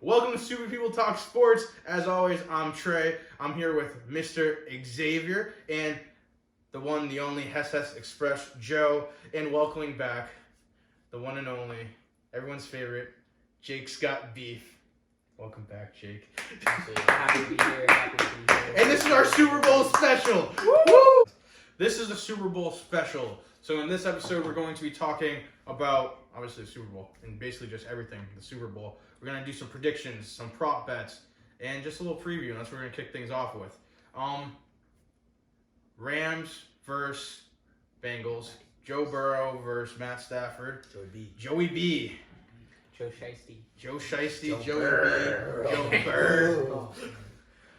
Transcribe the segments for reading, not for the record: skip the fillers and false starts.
Welcome to Super People Talk Sports. As always, I'm Trey. I'm here with Mr. Xavier and the one, the only Hess Express, Joe. And welcoming back the one and only, everyone's favorite, Jake's Got Beef. Welcome back, Jake. Happy to be here. And this is our Super Bowl special. Woo! This is a Super Bowl special. So in this episode, we're going to be talking about, obviously, the Super Bowl and basically just everything, the Super Bowl. We're going to do some predictions, some prop bets, and just a little preview, and that's what we're going to kick things off with. Rams versus Bengals. Joe Burrow versus Matt Stafford. Joey B. Joe Shiesty. Joe Shiesty. Joe Joey B. Joe Burr.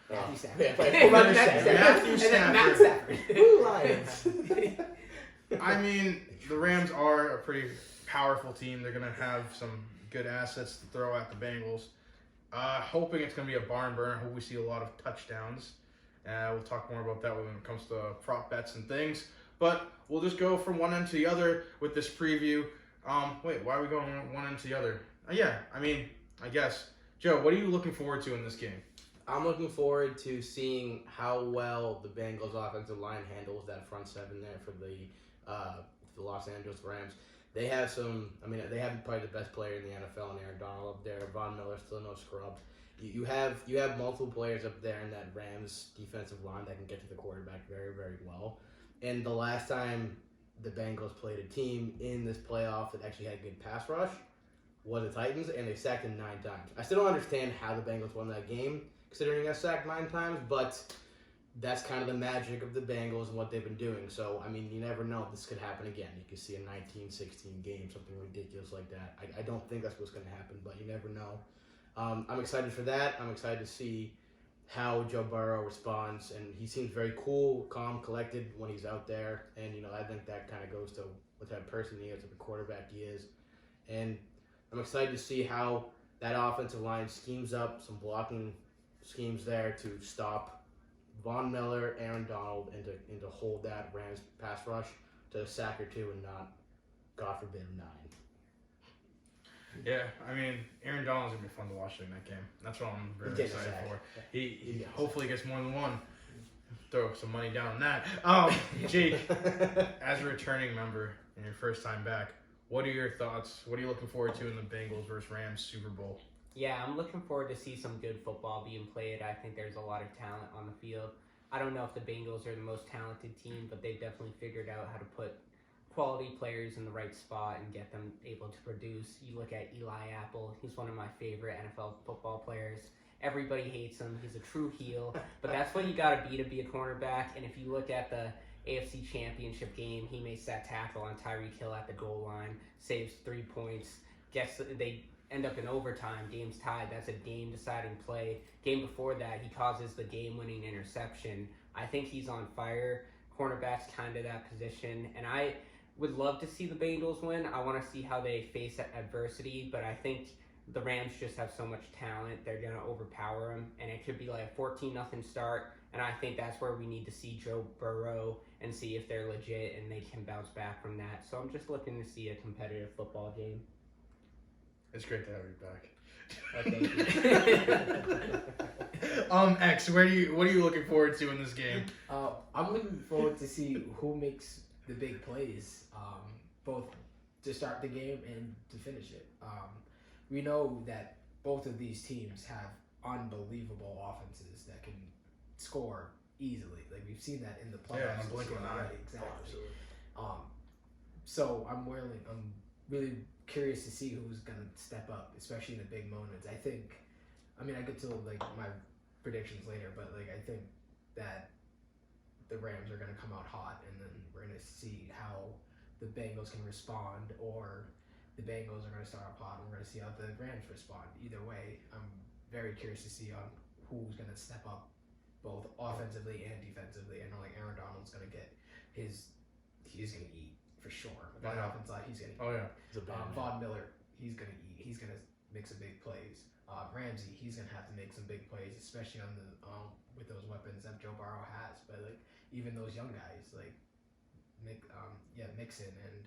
Matthew Stafford. Who Lions? I mean, the Rams are a pretty powerful team. They're going to have some good assets to throw at the Bengals. Hoping it's going to be a barn burner. Hope we see a lot of touchdowns. We'll talk more about that when it comes to prop bets and things. But we'll just go from one end to the other with this preview. Wait, why are we going one end to the other? I guess. Joe, what are you looking forward to in this game? I'm looking forward to seeing how well the Bengals offensive line handles that front seven there for the Los Angeles Rams. They have they have probably the best player in the NFL in Aaron Donald up there. Von Miller still no scrubs. You have multiple players up there in that Rams defensive line that can get to the quarterback very, very well. And the last time the Bengals played a team in this playoff that actually had good pass rush was the Titans, and they sacked him 9 times. I still don't understand how the Bengals won that game, considering they sacked 9 times, but that's kind of the magic of the Bengals and what they've been doing. So, you never know if this could happen again. You could see a 19-16 game, something ridiculous like that. I don't think that's what's going to happen, but you never know. I'm excited for that. I'm excited to see how Joe Burrow responds, and he seems very cool, calm, collected when he's out there. And, I think that kind of goes to what type of person he is, what the quarterback he is. And I'm excited to see how that offensive line schemes up, some blocking schemes there to stop Von Miller, Aaron Donald, and to hold that Rams pass rush to a sack or 2 and not, God forbid, 9. Yeah, Aaron Donald's going to be fun to watch in that game. That's what I'm really excited for. He hopefully gets more than one. Throw some money down on that. Jake, as a returning member and your first time back, what are your thoughts? What are you looking forward to in the Bengals versus Rams Super Bowl? Yeah, I'm looking forward to see some good football being played. I think there's a lot of talent on the field. I don't know if the Bengals are the most talented team, but they've definitely figured out how to put quality players in the right spot and get them able to produce. You look at Eli Apple, he's one of my favorite NFL football players. Everybody hates him. He's a true heel, but that's what you got to be a cornerback. And if you look at the AFC Championship game, he makes that tackle on Tyreek Hill at the goal line, saves 3 points, they end up in overtime, game's tied. That's a game-deciding play. Game before that, he causes the game-winning interception. I think he's on fire. Cornerback's kind of that position, and I would love to see the Bengals win. I want to see how they face adversity, but I think the Rams just have so much talent. They're going to overpower them, and it could be like a 14-0 start, and I think that's where we need to see Joe Burrow and see if they're legit and they can bounce back from that. So I'm just looking to see a competitive football game. It's great to have you back. X, what are you looking forward to in this game? I'm looking forward to see who makes the big plays, both to start the game and to finish it. We know that both of these teams have unbelievable offenses that can score easily. Like we've seen that in the playoffs. Yeah, in a blink of an eye. Exactly. So I'm really curious to see who's gonna step up, especially in the big moments. I get to my predictions later, but I think that the Rams are gonna come out hot, and then we're gonna see how the Bengals can respond, or the Bengals are gonna start off hot, and we're gonna see how the Rams respond. Either way, I'm very curious to see on who's gonna step up, both offensively and defensively. I know Aaron Donald's gonna he's gonna eat for sure. That offense line, he's gonna eat. Oh yeah. Von Miller, he's gonna eat. He's gonna make some big plays. Ramsey, he's gonna have to make some big plays, especially on the with those weapons that Joe Burrow has. But even those young guys Mixon and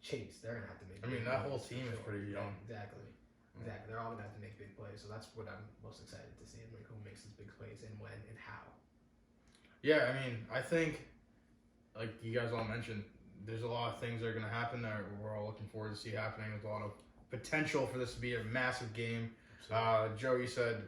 Chase, they're gonna have to make. That whole team is pretty young. Exactly. Exactly. They're all gonna have to make big plays, so that's what I'm most excited to see. Like who makes these big plays and when and how. Yeah, I mean, I think, like you guys all mentioned, there's a lot of things that are going to happen that we're all looking forward to see happening. There's a lot of potential for this to be a massive game. Joe, you said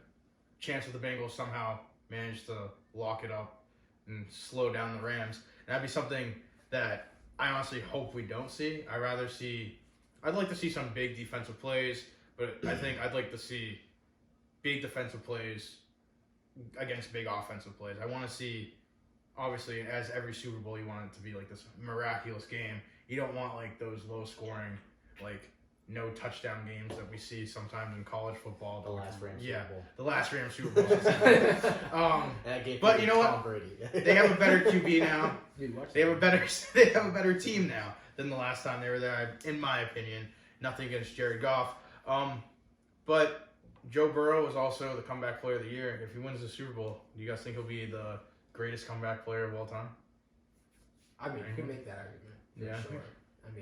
chance of the Bengals somehow managed to lock it up and slow down the Rams. And that'd be something that I honestly hope we don't see. I'd like to see some big defensive plays, but I think I'd like to see big defensive plays against big offensive plays. I want to see, obviously, as every Super Bowl, you want it to be like this miraculous game. You don't want like those low scoring, like no touchdown games that we see sometimes in college football. The last Rams Yeah, Super Bowl. the last Rams Super Bowl. But you know what? They have a better QB now. Dude, watch They have a better team now than the last time they were there, in my opinion. Nothing against Jared Goff. But Joe Burrow is also the comeback player of the year. If he wins the Super Bowl, do you guys think he'll be the greatest comeback player of all time? I mean, you can make that argument. For Yeah. sure.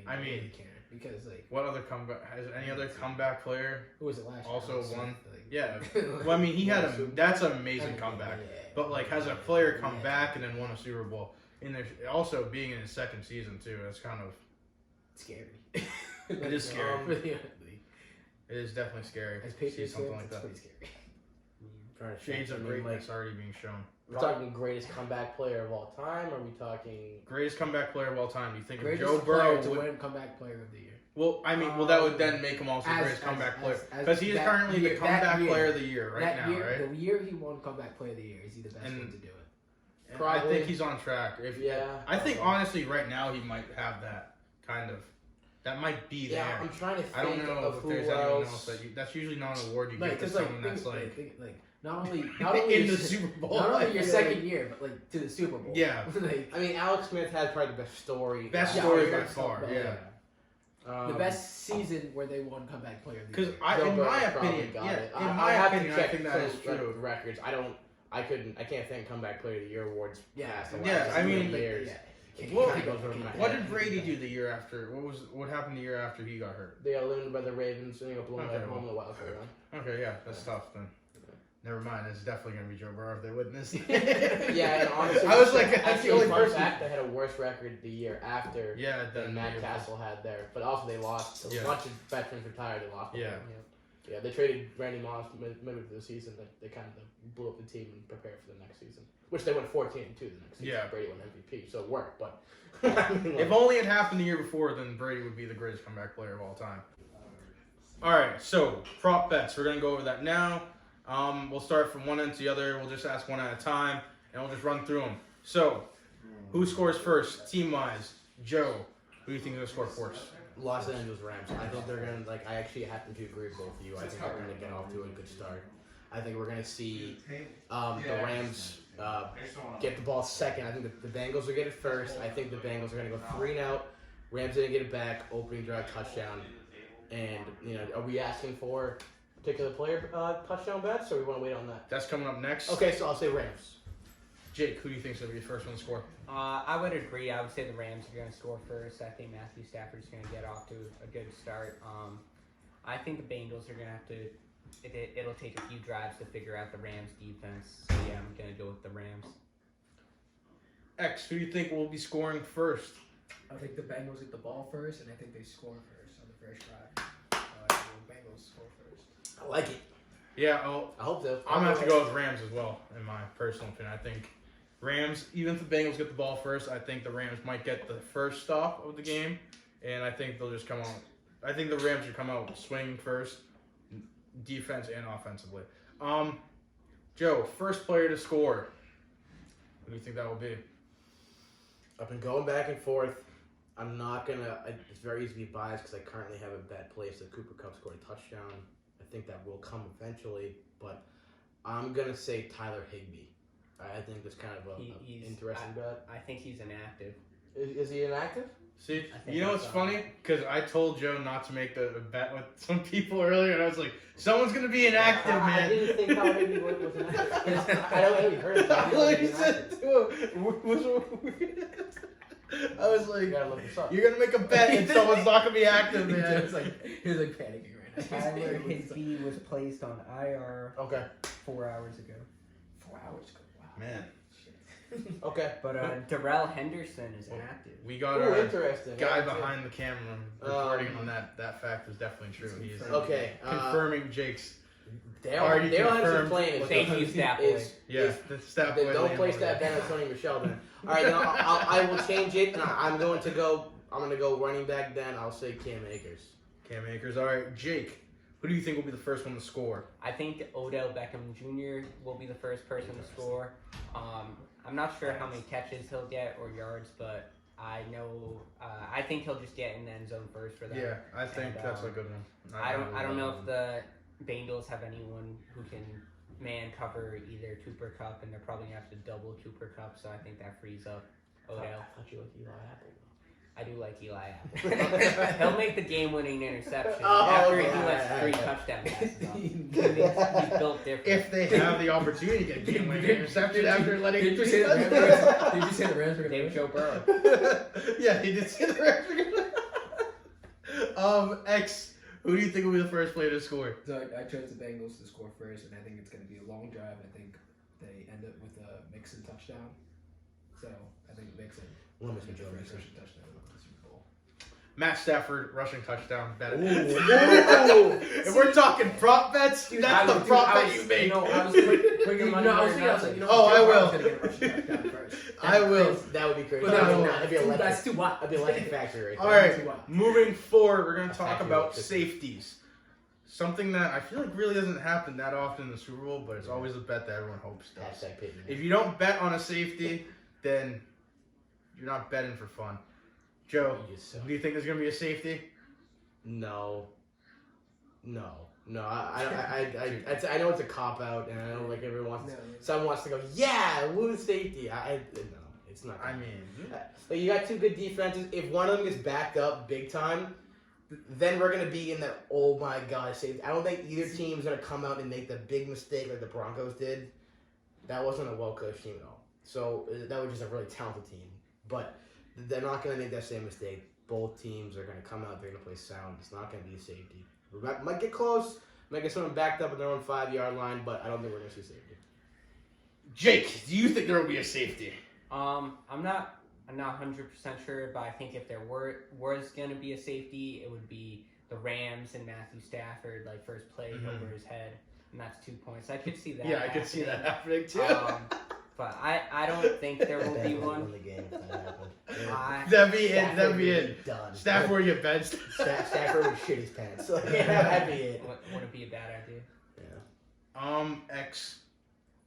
I mean, you can because like What other comeback? Has any other comeback player who was it last year? also Smith, won? like- Yeah. Well, I mean, he had that's an I amazing mean, comeback. yeah. But like, has a player come Yeah. back and then won a Super Bowl? And there's also being in his second season too. That's kind of Scary. It is scary. Really, it is definitely scary as to see Patriots something fans, like it's that. pretty scary. Shades of greatness already being shown. We're talking greatest comeback player of all time, or are we talking Greatest comeback player of all time. Do you think if Greatest Joe Burrow player to would? win comeback player of the year. Well, I mean, that would then make him also the As- greatest as- comeback as- player as because he is that currently year- the comeback that year- player of the year right that now, year, right? The year he won comeback player of the year, is he the best And- one to do it? And I Probably. think he's on track. I think honestly, right now he might have that kind of. That might be Yeah, there. I'm trying to think I don't know of if who there's anyone else. else that's usually not an award you Like, give to 'cause, like, someone that's like think, not only in your, the Super Bowl. not I only your feel second like. year, but like to the Super Bowl. Yeah. like I mean, Alex Smith has probably the best story. Best Yeah, story yeah, by yeah. far. Yeah. Yeah. the best season where they won comeback player of the Because year. in my opinion, I think that's true. Records. I can't think comeback player of the year awards. Yeah, past the yeah, last I mean, years. Well, Kinda goes over my What head. did Brady do the year after? What happened the year after he got hurt? They got eliminated by the Ravens, ending up blowing Okay, at home in the wild card round. Okay, yeah, that's tough then. Never mind, it's definitely gonna be Joe Burrow if they win this. Yeah, and honestly, I was like, that's actually, the only fun person. fact, they had a worse record the year after Yeah, than Matt Castle had there, but also they lost. Yeah. A bunch of veterans retired. They lost. Yeah. Yeah, they traded Randy Moss midway through the season. They kind of blew up the team and prepared for the next season, which they went 14-2 the next season. Yeah. Brady won MVP, so it worked. But If only it happened the year before, then Brady would be the greatest comeback player of all time. All right, so prop bets. We're gonna go over that now. We'll start from one end to the other. We'll just ask one at a time, and we'll just run through them. So, who scores first, team-wise? Joe, who do you think is gonna score first? Los Angeles Rams. I think they're gonna I actually happen to agree with both of you. I think they're gonna get off to a good start. I think we're gonna see the Rams get the ball second. I think the Bengals will get it first. I think the Bengals are gonna go 3-and-out. Rams gonna get it back. Opening drive touchdown. And are we asking for particular player touchdown bets, or we want to wait on that? That's coming up next. Okay, so I'll say Rams. Jake, who do you think is gonna be the first one to score? I would agree. I would say the Rams are going to score first. I think Matthew Stafford's going to get off to a good start. I think the Bengals are going to have to. It'll take a few drives to figure out the Rams defense. So yeah, I'm going to go with the Rams. X, who do you think will be scoring first? I think the Bengals get the ball first, and I think they score first on the first drive. The Bengals score first. I like it. Yeah, I hope so. I'm gonna have to go with Rams as well, in my personal opinion. I think Rams, even if the Bengals get the ball first, I think the Rams might get the first stop of the game, and I think they'll just come out. I think the Rams should come out swinging first, defense and offensively. Joe, first player to score. Who do you think that will be? I've been going back and forth. I'm not gonna. It's very easy to be biased because I currently have a bet placed that Cooper Kupp scored a touchdown. I think that will come eventually, but I'm gonna say Tyler Higbee. I think that's kind of an interesting bet. I think he's inactive. Is he inactive? See, I think you know what's that's funny? Because I told Joe not to make the bet with some people earlier, and I was like, someone's gonna be inactive, I man. didn't think Tyler Higbee was inactive. I don't really heard it. I literally said to him, I was like, You gotta look this up. you're gonna make a bet and someone's not gonna be active, He man. was like panicking right Tyler Higby was placed on IR Okay. 4 hours ago. 4 hours ago. Wow. Man, Okay. But Darrell Henderson is active. we got Ooh, our interesting. guy Yeah, behind the camera reporting on that. That fact was definitely true. He's Okay. confirming Jake's. Dale Already Henderson confirmed. playing. Thank you, Stat Boy. Yeah, the stat Then boy don't Liam place over that there. Ben Tony Michelle then. All right, then I will change it, and I'm going to go running back. Then I'll say Cam Akers. Cam Akers. All right, Jake. Who do you think will be the first one to score? I think Odell Beckham Jr. will be the first person to score. I'm not sure how many catches he'll get or yards, but I know I think he'll just get in the end zone first for that. Yeah, I think And, that's a good one. I don't know if the Bengals have anyone who can man cover either Cooper Cup, and they're probably gonna have to double Cooper Cup, so I think that frees up Odell. I thought you liked Eli Apple. I do like Eli Apple. He'll make the game-winning interception Oh, after okay. he lets 3 touchdown passes up. He's built different. If they have the opportunity to get a game-winning interception after letting Did you three say the touchdowns. Rams? Did you say the Rams were They going have Joe Burrow. Yeah, he did say the Rams were gonna- X, who do you think will be the first player to score? So I chose the Bengals to score first, and I think it's going to be a long drive. I think they end up with a Mixon touchdown. So I think Mixon Love will me be some the Joe first Mixon. rushing touchdown of the Super Bowl. Matt Stafford rushing touchdown. Bet it. Ooh. If we're talking prop bets, that's the prop bet you make. No, I was putting money. No, I was thinking, I was like, you know, Oh, Joe I will. Burrow's gonna get a rushing touchdown first. I will. That would be crazy. But no, That'd be electric. that's too wild. That'd be electric factory right All there. right, moving forward, we're going to talk Attack about your safeties. Something that I feel like really doesn't happen that often in the Super Bowl, but it's always a bet that everyone hopes does. Hashtag Peyton. If you don't bet on a safety, then you're not betting for fun. Joe, You just suck. do you think there's going to be a safety? No. I know it's a cop out, and I know like everyone wants. No. Someone wants to go, yeah, lose safety. No, it's not. I mean, Like you got two good defenses. If one of them gets backed up big time, then we're gonna be in the oh my god safety. I don't think either team is gonna come out and make the big mistake like the Broncos did. That wasn't a well coached team at all. So that was just a really talented team. But they're not gonna make that same mistake. Both teams are gonna come out. They're gonna play sound. It's not gonna be a safety. We might get close. Might get someone backed up at their own 5-yard line, but I don't think we're gonna see safety. Jake, do you think there will be a safety? I'm not 100% sure, but I think if there was gonna be a safety, it would be the Rams and Matthew Stafford, like first play over his head, and that's 2 points. I could see that. Yeah, I could see that happening too. But I don't think there will be one. Win the game if that happened. That'd be it. That'd be it. Done. Stafford would get benched. Stafford would shit his pants. Like, yeah, that'd be it. Wouldn't be a bad idea. Yeah. X,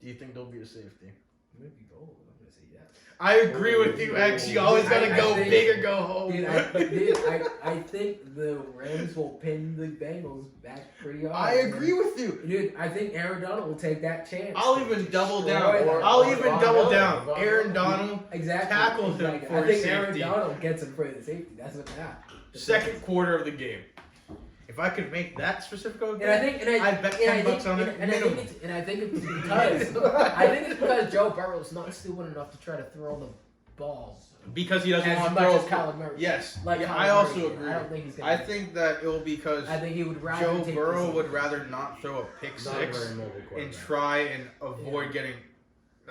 do you think there'll be a safety? Maybe gold. I'm gonna say yes. I agree with you, X. You always gotta I go think- big or go home. Dude, I think the Rams will pin the Bengals back pretty hard. I agree with you. Dude, I think Aaron Donald will take that chance. I'll even double Destroy down. them. I'll even Von double Miller. down. Von Aaron Miller. Donald, Exactly. tackle him Exactly. for I think safety. Aaron Donald gets him for the safety. That's what happened. second quarter of the game. If I could make that specific And I think, I'd bet $10 on it. And I think it's because Joe Burrow's not stupid enough to try to throw the ball because he doesn't as want to much throw. as Kyler Murray. Yes, Like yeah, Kyler I also Murray. agree. I don't think he's gonna. I think that it will be because I think he would rather Joe take Burrow this- would rather not throw a pick Not a six very mobile and quarterback. try and avoid getting.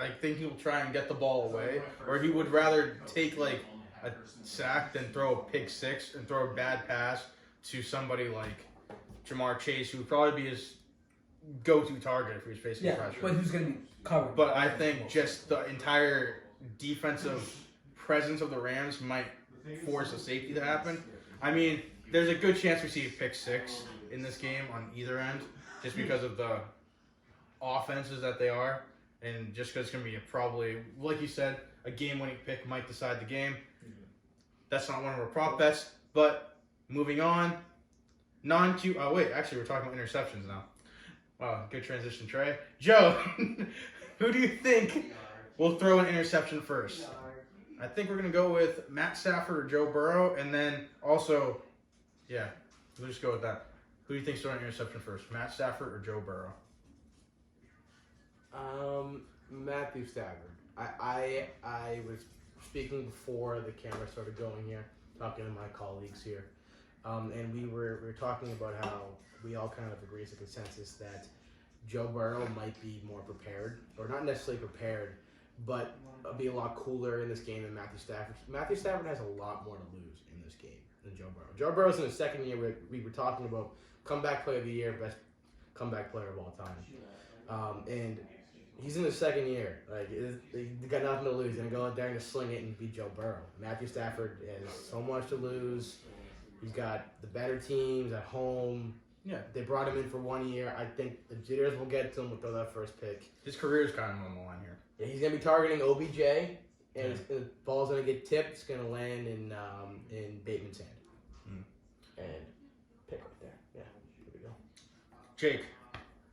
I think he will try and get the ball away, or he would rather take like a sack than throw a pick six and throw a bad pass to somebody like Jamar Chase, who would probably be his go-to target if he was facing Yeah, pressure. but who's going to be covered? But I think just the entire defensive presence of the Rams might force a safety to happen. I mean, there's a good chance we see a pick six in this game on either end, just because of the offenses that they are, and just because it's going to be probably, like you said, a game-winning pick might decide the game. That's not one of our prop bets, but moving on. Wait, actually, we're talking about interceptions now. Wow, good transition, Trey. Joe, who do you think will throw an interception first? I think we're going to go with Matt Stafford or Joe Burrow, and then also, yeah, we'll just go with that. Who do you think's throwing an interception first, Matt Stafford or Joe Burrow? Matthew Stafford. I was speaking before the camera started going here, talking to my colleagues here. And we were talking about how we all kind of agree as a consensus that Joe Burrow might be more prepared, or not necessarily prepared, but be a lot cooler in this game than Matthew Stafford. Matthew Stafford has a lot more to lose in this game than Joe Burrow. Joe Burrow's in his second year. We were talking about comeback player of the year, best comeback player of all time. And he's in his second year. Like, he's got nothing to lose. He's going to go out there and just sling it and beat Joe Burrow. Matthew Stafford has so much to lose. He's got the better teams at home. Yeah. They brought him in for 1 year. I think the jitters will get to him with that first pick. His career is kind of on the line here. Yeah, he's going to be targeting OBJ, and the ball's going to get tipped. It's going to land in Bateman's hand. And pick right there. Yeah, here we go. Jake,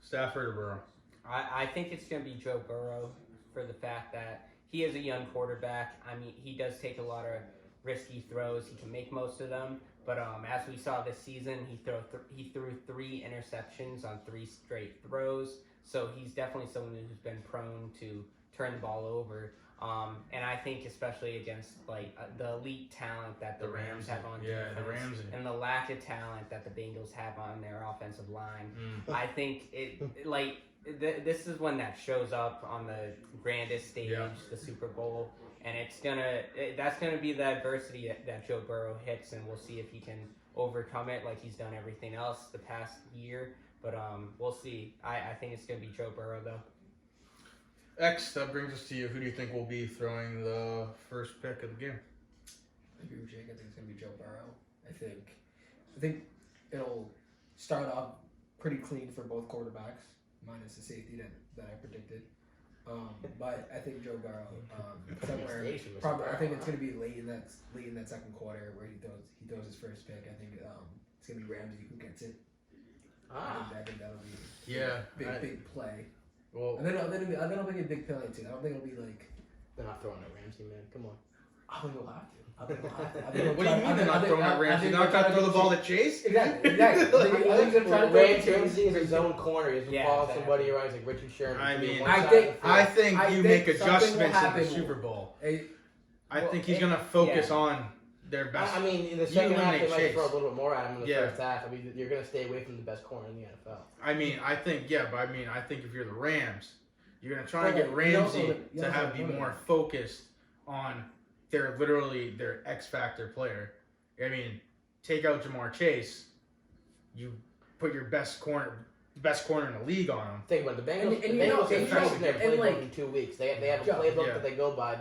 Stafford or Burrow? I think it's going to be Joe Burrow for the fact that he is a young quarterback. I mean, he does take a lot of risky throws. He can make most of them. But as we saw this season, he threw 3 interceptions on 3 straight throws. So he's definitely someone who's been prone to turn the ball over. And I think especially against the elite talent that the Rams have on defense, the Rams and the lack of talent that the Bengals have on their offensive line, I think this is when that shows up on the grandest stage, the Super Bowl, and that's gonna be the adversity that Joe Burrow hits, and we'll see if he can overcome it like he's done everything else the past year. But we'll see. I think it's gonna be Joe Burrow though. X, that brings us to you. Who do you think will be throwing the first pick of the game? I agree with Jake. I think it's going to be Joe Burrow. I think it'll start off pretty clean for both quarterbacks, minus the safety that I predicted. But I think Joe Burrow somewhere. Probably, I think it's going to be late in that second quarter where he throws his first pick. I think it's going to be Ramsey who gets it. I think that'll be big play. Well, and then it'll be a big penalty too. I don't think it'll be like they're not throwing at Ramsey, man. Come on. I think they'll have to. I think they'll have to. What do you mean they're not throwing at Ramsey? They're not going to throw the ball to Chase? Exactly. I think they're trying to Ramsey is his own corner. He's going to follow somebody around like Richard Sherman. I mean, I think you make adjustments in the Super Bowl. I think he's going to focus on their best. I mean, in the second half, they might throw a little bit more at him in the first half. I mean, you're going to stay away from the best corner in the NFL. I think if you're the Rams, you're going to try and get Ramsey to be more focused on their X factor player. I mean, take out Jamar Chase, you put your best corner in the league on him. Think about it, the Bengals have their playbook in 2 weeks. They have a playbook that they go by.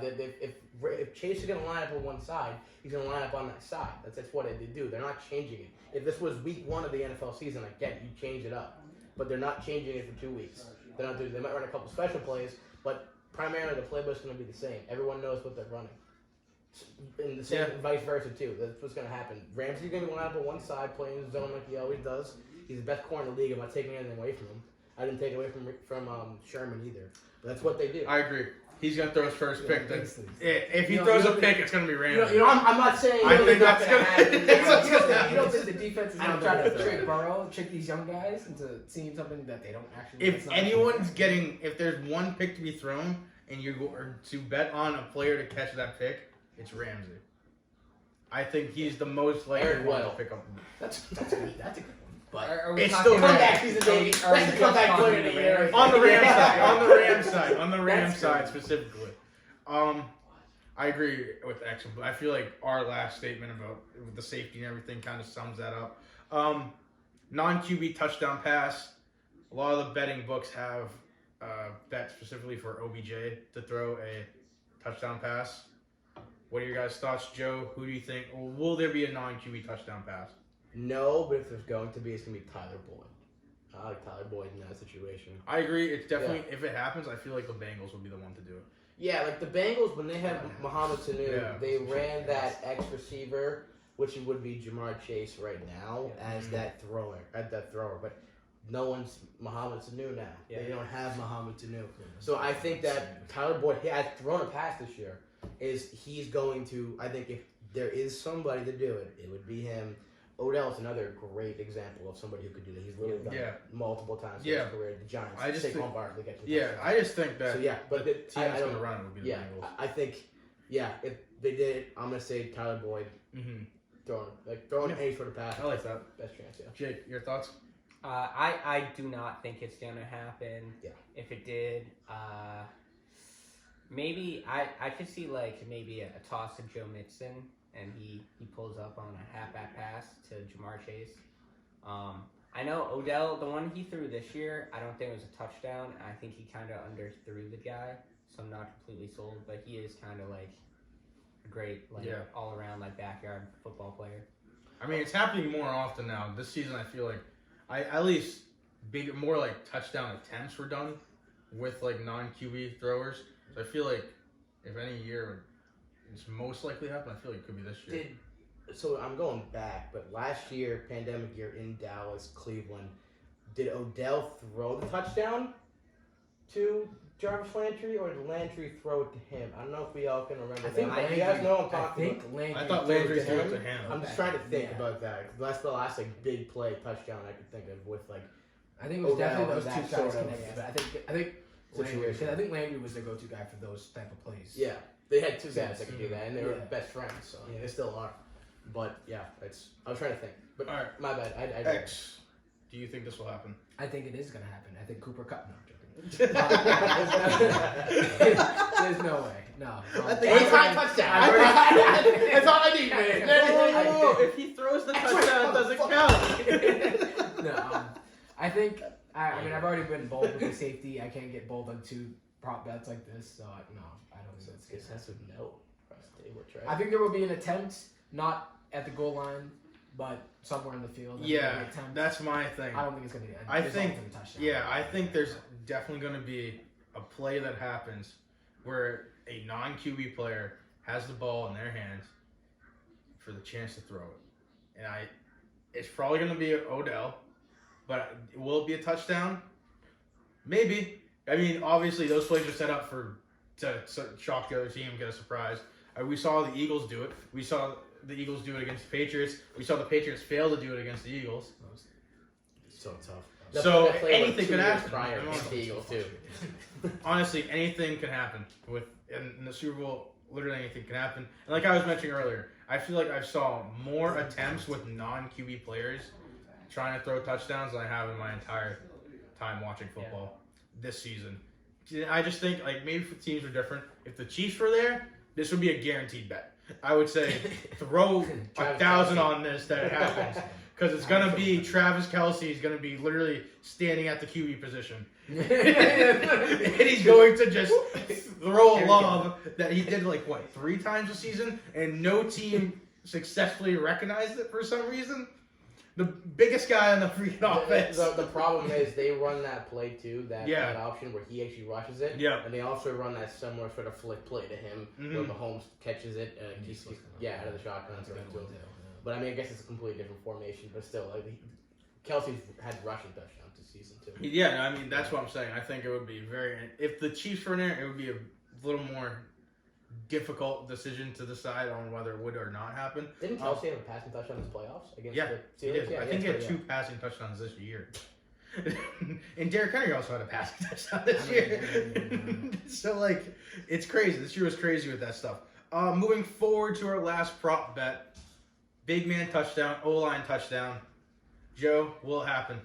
If Chase is going to line up on one side, he's going to line up on that side. That's what they do. They're not changing it. If this was week 1 of the NFL season, I get it, you change it up. But they're not changing it for 2 weeks. They might run a couple special plays, but primarily the playbook's going to be the same. Everyone knows what they're running. And the same vice versa too. That's what's going to happen. Ramsey's going to line up on one side, playing his zone like he always does. He's the best corner in the league. I'm not taking anything away from him. I didn't take it away from Sherman either. But that's what they do. I agree. He's going to throw his first pick. If he throws a pick, it's going to be Ramsey. I'm not saying I think that's going to happen. You don't think the defense is going to try to trick Burrow, trick these young guys into seeing something that they don't actually? If there's one pick to be thrown and you go to bet on a player to catch that pick, it's Ramsey. I think he's the most likely one to pick up. That's a good one. But it's still comeback season, baby. That's the comeback player in the year. On the Rams side specifically. I agree with X. I feel like our last statement about the safety and everything kind of sums that up. Non-QB touchdown pass. A lot of the betting books have bet specifically for OBJ to throw a touchdown pass. What are your guys' thoughts, Joe? Who do you think? Will there be a non-QB touchdown pass? No, but if there's going to be, it's going to be Tyler Boyd. I like Tyler Boyd in that situation. I agree. It's definitely, if it happens, I feel like the Bengals will be the one to do it. Yeah, like the Bengals, when they had Mohamed Sanu, they ran that X receiver, which would be Jamar Chase right now, as that thrower. But no one's Mohamed Sanu now. They don't have Mohamed Sanu. So I think that Tyler Boyd has thrown a pass this year. He's going to, I think if there is somebody to do it, it would be him. Odell's another great example of somebody who could do that. He's literally done it multiple times in his career. The Giants, Saquon Barkley gets I just think that but the team that's going to run it would be the Bengals. I think, if they did it, I'm going to say Tyler Boyd. Mm-hmm. throwing any sort of pass. I like that. Best chance, yeah. Jake, your thoughts? I do not think it's gonna happen. Yeah. If it did, maybe I could see like maybe a toss to Joe Mixon and he pulls up on a halfback pass to Jamar Chase. I know Odell, the one he threw this year, I don't think it was a touchdown. I think he kind of underthrew the guy, so I'm not completely sold. But he is kind of like a great, all around like backyard football player. I mean, it's happening more often now. This season, I feel like at least more like touchdown attempts were done with like non-QB throwers. So I feel like if any year it's most likely to happen, I feel like it could be this year. So I'm going back, but last year, pandemic year in Dallas, Cleveland, did Odell throw the touchdown to Jarvis Landry, or did Landry throw it to him? I don't know if we all can remember I think that. You guys know what I'm talking about. I thought Landry threw it to him. I'm just trying to think about that. That's the last like big play touchdown I could think of with like. I think it was definitely those two that guys sort of connected. But I think Landry was the go-to guy for those type of plays. Yeah, they had two guys that could do that, and they were Yeah. best friends. So they still are. But yeah, I was trying to think. But All right. my bad. I X, do you think this will happen? I think it is going to happen. I think Cooper Cup. No, I'm joking. There's no way. No. Anytime touchdown. That's all I need, man. If he throws the touchdown, it doesn't count. No. I think. I mean, I've already been bold with the safety. I can't get bold on two prop bets like this. So no, I don't think it's It's good. a no. I think there will be an attempt, not at the goal line, but somewhere in the field. I think Yeah, there'll be an attempt. that's my thing. I don't think it's going to be. I think, a touchdown. yeah, I think there's definitely going to be a play that happens where a non-QB player has the ball in their hands for the chance to throw it. And it's probably going to be Odell, but will it be a touchdown? Maybe. I mean, obviously those plays are set up to shock the other team, get a surprise. We saw the Eagles do it. We saw the Eagles do it against the Patriots. We saw the Patriots fail to do it against the Eagles. So tough. So That play anything could happen. Prior I don't against the Eagles too. Honestly, anything can happen in the Super Bowl. Literally anything can happen. And like I was mentioning earlier, I feel like I saw more attempts with non-QB players trying to throw touchdowns than I have in my entire time watching football this season. I just think like maybe if the teams were different, if the Chiefs were there, this would be a guaranteed bet. I would say throw 1,000 on this that it happens. Because it's going to be Travis Kelce is going to be literally standing at the QB position. And he's going to just throw a lob that he did 3 times a season, and no team successfully recognized it for some reason. The biggest guy on the freaking offense. The problem is they run that play too, that option where he actually rushes it. Yeah. And they also run that similar sort of flick play to him where Mahomes catches it out of the shotgun. But I mean, I guess it's a completely different formation, but still, Kelsey's had rushing touchdowns this season too. Yeah, I mean, that's what I'm saying. I think it would be if the Chiefs were in there, it would be a little more difficult decision to decide on whether it would or not happen. Didn't Kelsey have a passing touchdown in the playoffs against the Steelers? He did. I think he had 2 passing touchdowns this year. And Derrick Henry also had a passing touchdown this year. So, it's crazy. This year was crazy with that stuff. Moving forward to our last prop bet. Big man touchdown, O-line touchdown. Joe, will it happen?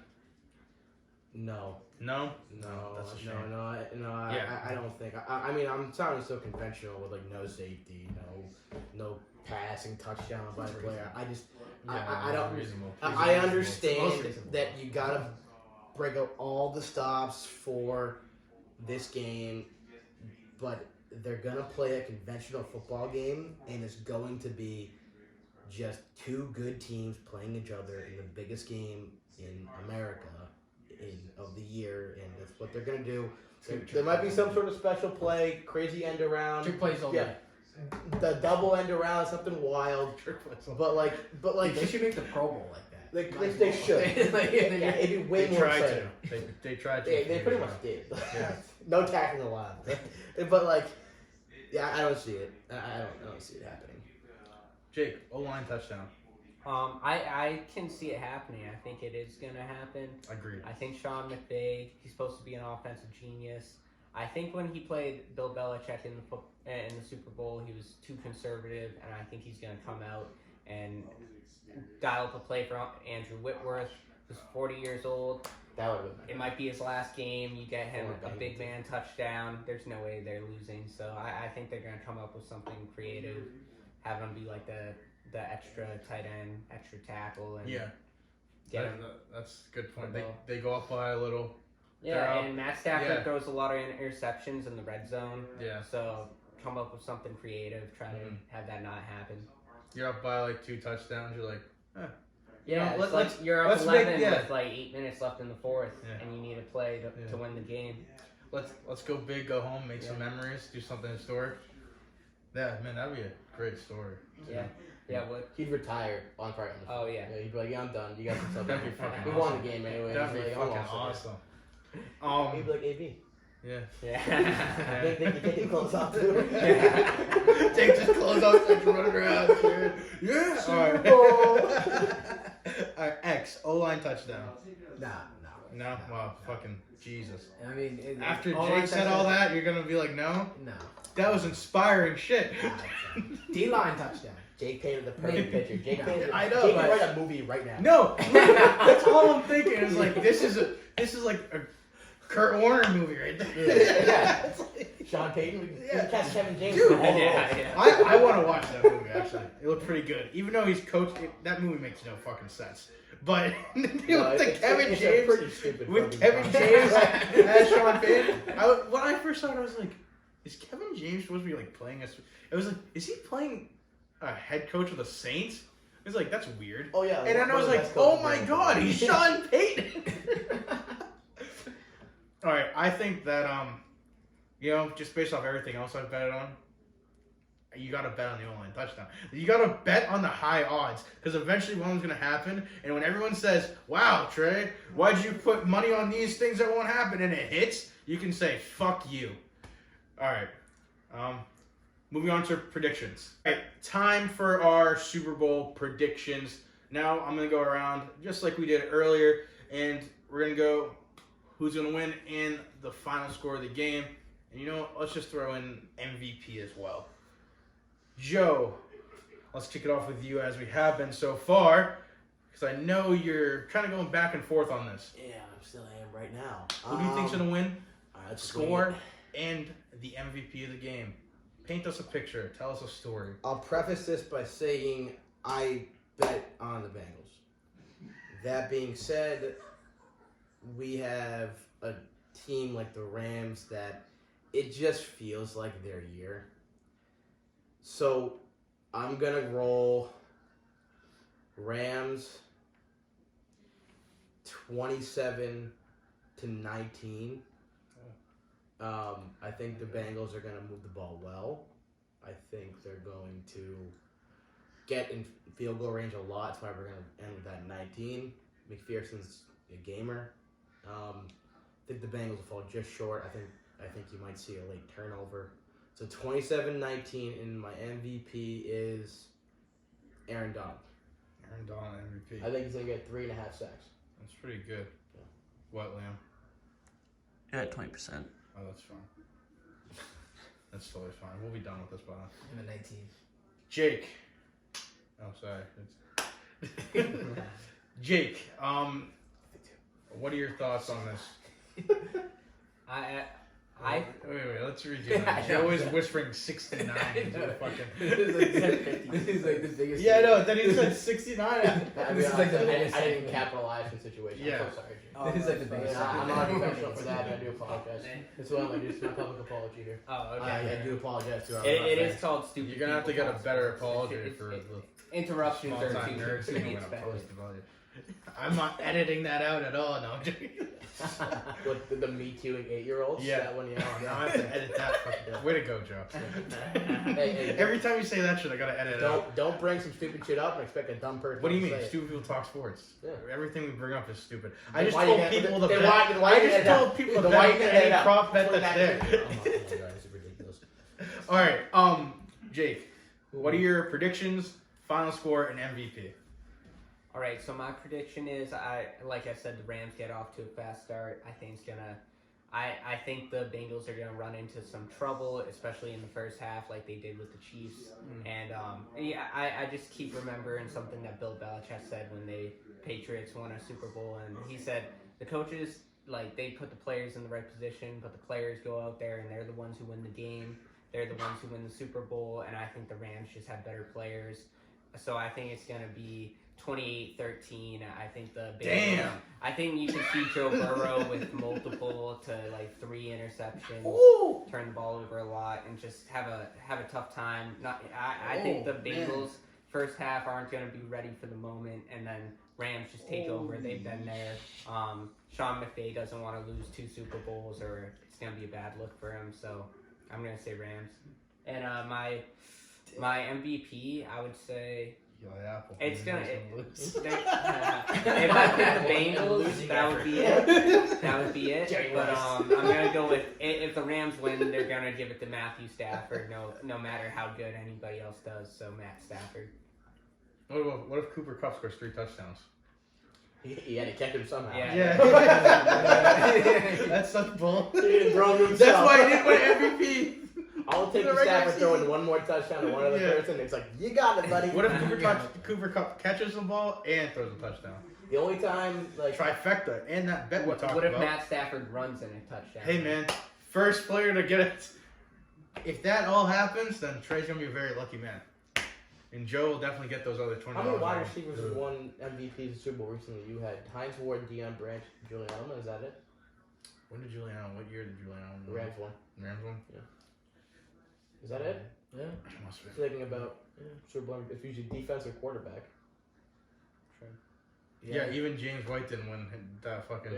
No. No? That's a shame. Yeah. I don't think. I mean, I'm sounding so conventional with no safety, no passing touchdown by the player. I don't. Reasonable. I understand that you gotta break up all the stops for this game, but they're gonna play a conventional football game, and it's going to be just 2 good teams playing each other in the biggest game in America of the year, and that's what they're gonna do. There might be some sort of special play, crazy end around. Trick plays all day. The double end around, something wild. But They should make the Pro Bowl like that. they should. It'd be way more tried exciting. to. They tried to. They pretty much did. Yeah. No tackling allowed. But I don't see it. I don't see it happening. Jake, O-line touchdown. I can see it happening. I think it is going to happen. Agreed. I think Sean McVay, he's supposed to be an offensive genius. I think when he played Bill Belichick in the Super Bowl, he was too conservative, and I think he's going to come out and dial up a play for Andrew Whitworth, who's 40 years old. That would have been It might be his last game. You get him Or a big man touchdown. There's no way they're losing. So I think they're going to come up with something creative, have him be like the extra tight end, extra tackle, and get him. That's a good point. They go up by a little. Yeah, and Matt Stafford throws a lot of interceptions in the red zone. Yeah. So come up with something creative. Try to have that not happen. You're up by like 2 touchdowns. You're like, Yeah, you're up 11 with like 8 minutes left in the fourth, and you need a play to win the game. Let's go big, go home, make some memories, do something historic. Yeah, man, that'd be a great story. Yeah. What? He'd retire on Friday. Oh yeah. He'd be like, yeah, I'm done. You guys can sell That'd be fucking We awesome. won the game anyway. That'd be He's fucking like, I'm awesome. He'd be like, AB. Yeah. Yeah. They take your clothes off too. Take his clothes off, start running around. Yeah. Super Bowl. All right, X, O-line touchdown. No. No? Wow, fucking Jesus. I mean, After Jake said all that, you're going to be like, no? No. That was inspiring shit. D-line touchdown. Jake painted the perfect picture. Jake painted. I know, Jake but- can write a movie right now. No, that's all I'm thinking. Is like this is like a Kurt Warner movie right there. Yeah. Sean Payton. We can cast Kevin James. Dude, Yeah. I want to watch that movie actually. It looked pretty good, even though he's coached. That movie makes no fucking sense. But with Kevin it's James, a pretty stupid with fucking Kevin movie. James as Sean Payton, when I first saw it, I was like, is Kevin James supposed to be like playing us? It was like, is he playing a head coach of the Saints? It's like, that's weird. Oh yeah. And then I was like, oh my god, he's Sean Payton. All right, I think that just based off everything else I've betted on, you got to bet on the O-line touchdown. You got to bet on the high odds because eventually one's going to happen. And when everyone says, "Wow, Trey, why'd you put money on these things that won't happen?" and it hits, you can say, "Fuck you." All right. Moving on to predictions. All right, time for our Super Bowl predictions. Now I'm going to go around just like we did earlier, and we're going to go who's going to win and the final score of the game. And you know what? Let's just throw in MVP as well. Joe, let's kick it off with you as we have been so far, because I know you're kind of going back and forth on this. Yeah, I still am right now. Who do you think's going to win? Let's Score and the MVP of the game. Paint us a picture. Tell us a story. I'll preface this by saying I bet on the Bengals. That being said, we have a team like the Rams that it just feels like their year. So I'm going to roll Rams 27-19. I think the Bengals are going to move the ball well. I think they're going to get in field goal range a lot. That's why we're going to end with that 19. McPherson's a gamer. I think the Bengals will fall just short. I think you might see a late turnover. So 27-19, and my MVP is Aaron Donald. Aaron Donald MVP. I think he's going to get 3.5 sacks. That's pretty good. Yeah. What, Liam? Yeah, 20%. Oh, that's fine. That's totally fine. We'll be done with this by now. I'm at 19. Jake. Oh, sorry. Jake, what are your thoughts on this? I Wait, let's redo that. Joe is whispering 69 into the fucking... This is like the biggest. Yeah, no, then he said 69. This is like the biggest I didn't thing. capitalize in the situation. Yeah. I'm so sorry, Jake. This is like the biggest. Yeah, I'm not professional for that, and I do apologize. That's what I'm going to do. It's my public apology here. Oh, okay. I do apologize to our It fans. is called stupid. You're going to have to get a people better talk apology sports. for the Interruptions are small-time nerds to who be are going to expected. post about it. I'm not editing that out at all. No, I'm joking. With the Me Too and 8-year-olds? Yeah. That one, yeah. I have to edit that fucking. Way to go, Joe. Hey. Every time you say that shit, I gotta edit it out. Don't bring some stupid shit up and expect a dumb person. What do you to mean? say it. Stupid people talk sports. Yeah. Everything we bring up is stupid. Then I just why told you gonna- people to then bet. why I you just edit out? told people to Then why you bet gonna any edit out? prop bet Before that's you there. back to- Oh my God, this is ridiculous. All right, Jake, what are your predictions, final score, and MVP? All right, so my prediction is, like I said, the Rams get off to a fast start. I think it's gonna I think the Bengals are going to run into some trouble, especially in the first half, like they did with the Chiefs. And I just keep remembering something that Bill Belichick said when the Patriots won a Super Bowl, and he said the coaches, like, they put the players in the right position, but the players go out there and they're the ones who win the game. They're the ones who win the Super Bowl, and I think the Rams just have better players. So I think it's going to be 28-13. I think the Bengals. Damn. I think you can see Joe Burrow with multiple to like 3 interceptions, turn the ball over a lot, and just have a tough time. I think the Bengals first half aren't going to be ready for the moment, and then Rams just take over. They've been there. Sean McVay doesn't want to lose 2 Super Bowls, or it's going to be a bad look for him. So I'm going to say Rams. And my MVP, I would say. It's gonna. If I pick the Bengals, that would be it. That would be it. But I'm gonna go with if the Rams win, they're gonna give it to Matthew Stafford. No matter how good anybody else does. So Matt Stafford. What if Cooper Kupp scores 3 touchdowns? He had to catch him somehow. Yeah. That's such bull. He didn't throw him himself. That's why he didn't win MVP. I'll take the Stafford throwing one more touchdown to one other person. It's like, you got it, buddy. What if Cooper Kupp catches the ball and throws a touchdown? The only time, like... Trifecta. And that bet we talked about. What if Matt Stafford runs in a touchdown? Hey, man. First player to get it. If that all happens, then Trey's going to be a very lucky man. And Joe will definitely get those other $20. How many wide receivers have won MVPs in the Super Bowl recently? You had Hines Ward, Deion Branch, Julian Edelman. Is that it? When did Julian Allen? What year did Julian Allen win? Rams won. Rams won? Yeah. Is that it? Yeah. Must be. Thinking about Super Bowl. It's usually defense or quarterback. Yeah, even James White didn't win that fucking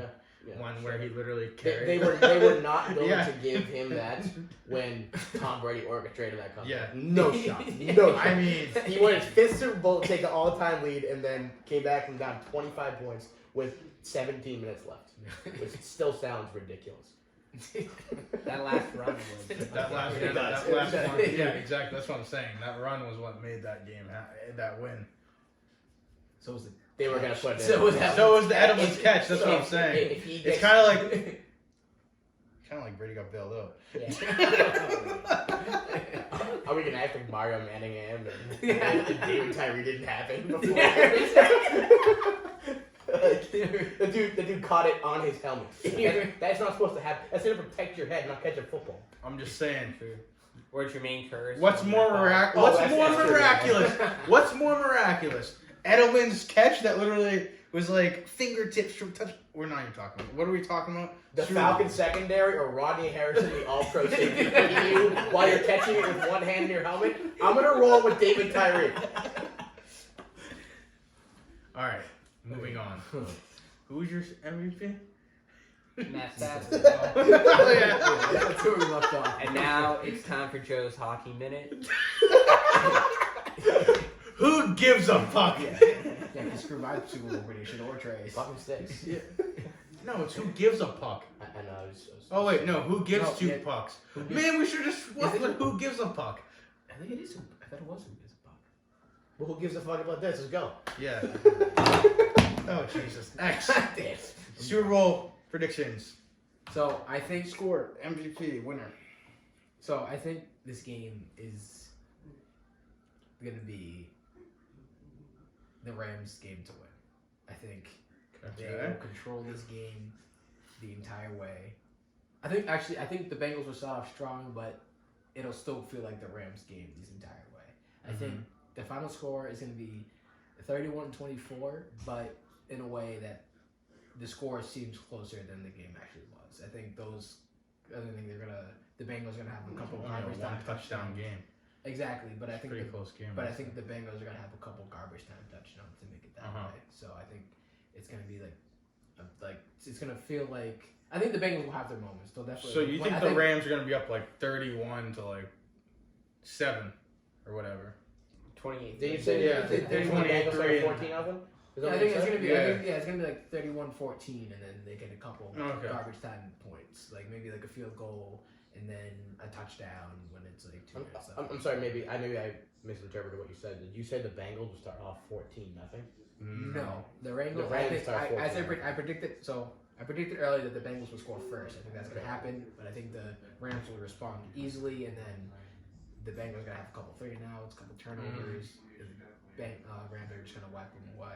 one where he literally carried. They were not going Yeah. to give him that when Tom Brady orchestrated that comeback. Yeah. No shot. No shot. I mean, He won his 5th Super Bowl to take an all-time lead and then came back from down 25 points with 17 minutes left, which still sounds ridiculous. That last run was. that last one. Yeah, exactly. That's what I'm saying. That run was what made that game, that win. So was the They were going to put it So was the Edelman's catch. That's what I'm saying. It's kind of like Brady got bailed out. Are we going to act like Mario Manningham and David Tyree didn't happen before? The dude caught it on his helmet. That's not supposed to happen. That's going to protect your head, not catch a football. I'm just saying. Or Jermaine Curse. What's more miraculous? What's more miraculous? Edelman's catch that literally was like fingertips from touch. We're not even talking about. What are we talking about? The Falcons secondary or Rodney Harrison, the All-Pro safety, hitting you while you're catching it with one hand in your helmet? I'm going to roll with David Tyree. All right, moving on. Who's your MVP? Matt Stafford. Oh, yeah. That's where we left off. And now it's time for Joe's Hockey Minute. Who gives a fuck? Yeah, you screw my Super Bowl prediction or Trey's. Fucking sticks. Yeah. No, it's who gives a puck. I know. Oh wait, no, who gives No, 2 yeah. pucks? Who gives- Man, we should just who gives a puck? I think it is. I thought it was who gives a fuck. Well, who gives a fuck about this? Let's go. Yeah. Oh Jesus. Next. Super Bowl predictions. So I think Score MVP winner. So I think this game is gonna be the Rams' game to win. I think they will control this game the entire way. I think the Bengals will start off strong, but it'll still feel like the Rams' game this entire way. I think the final score is gonna be 31-24, but in a way that the score seems closer than the game actually was. I think the Bengals are gonna have a couple garbage time touchdown game. Exactly, but I think Pretty close game. But I think the Bengals are gonna have a couple garbage time touchdowns to make it that way. So I think it's gonna be like it's gonna feel like I think the Bengals will have their moments. They'll definitely. So you think the Rams are gonna be up like 31 to like 7 or whatever? 28. Did you say they're 28-3 14 of them? Yeah, I think it's gonna be. It's gonna be like 31-14, and then they get a couple garbage time points, like maybe like a field goal and then a touchdown when it's like 2 minutes left. I'm sorry, maybe I misinterpreted what you said. Did you say the Bengals will start off 14-0? No, the Rams. The Rams start 14. I predicted. So I predicted earlier that the Bengals would score first. I think that's going to happen, but I think the Rams will respond easily, and then the Bengals are going to have a couple 3 and outs, a couple turnovers. Rams are just going to wipe them away.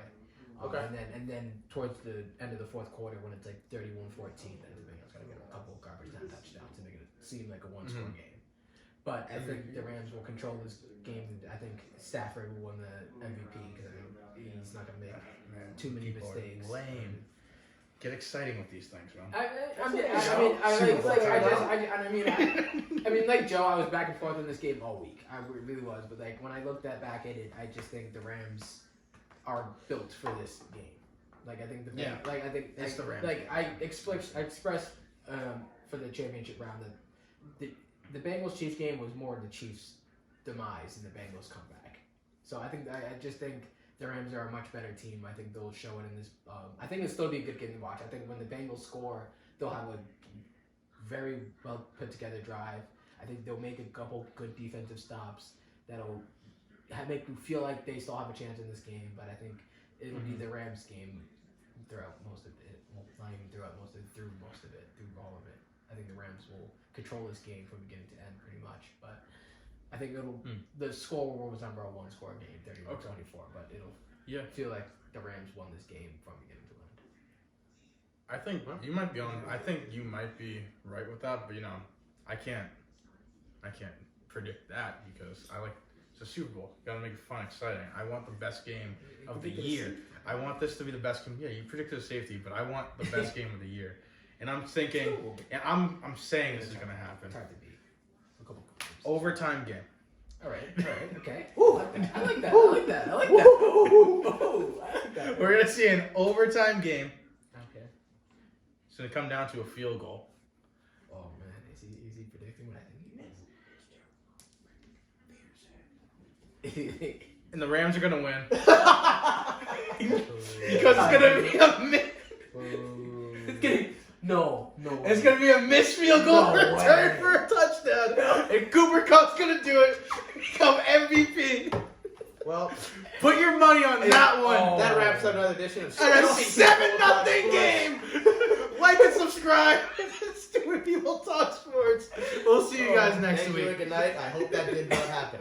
Okay. And then towards the end of the fourth quarter, when it's like 31-14, then the Bengals got to get a couple garbage time touchdowns to make it seem like a one-score game. But I think the Rams will control this game. I think Stafford will win the MVP because he's not going to make too many mistakes. Lame. Get exciting with these things, man. I mean, like Joe, I was back and forth on this game all week. I really was, but like when I looked back at it, I just think the Rams are built for this game. Like I think it's the Rams. Like I expressed for the championship round that the Bengals Chiefs game was more the Chiefs' demise than the Bengals comeback. So I just think the Rams are a much better team. I think they'll show it in this. I think it'll still be a good game to watch. I think when the Bengals score, they'll have a very well put together drive. I think they'll make a couple good defensive stops that'll make you feel like they still have a chance in this game. But I think it'll be the Rams game throughout most of it. Well, not even throughout most of it, through all of it. I think the Rams will control this game from beginning to end pretty much. But I think the score will resemble a one-score game, 31-24, but it'll feel like the Rams won this game from beginning to end. I think you might be on. I think you might be right with that, but I can't predict that because it's a Super Bowl. You gotta make it fun, exciting. I want the best game of the year. I want this to be the best game. Yeah, you predicted a safety, but I want the best game of the year. And I'm thinking, and I'm saying this is gonna happen. It's hard to beat. A couple games. Overtime game. All right, okay. I like that. We're gonna see an overtime game. Okay. It's gonna come down to a field goal. Oh man, is he predicting what I think he is? And the Rams are gonna win. Because it's gonna be a It's gonna be a missed field goal return for a touchdown. And Cooper Kupp's gonna do it. Become MVP. Well, put your money on that one. That wraps up another edition of And a 7-0 game. Like and subscribe. Stupid People Talk Sports. We'll see you guys next Thank week. you and good night. I hope that did not happen.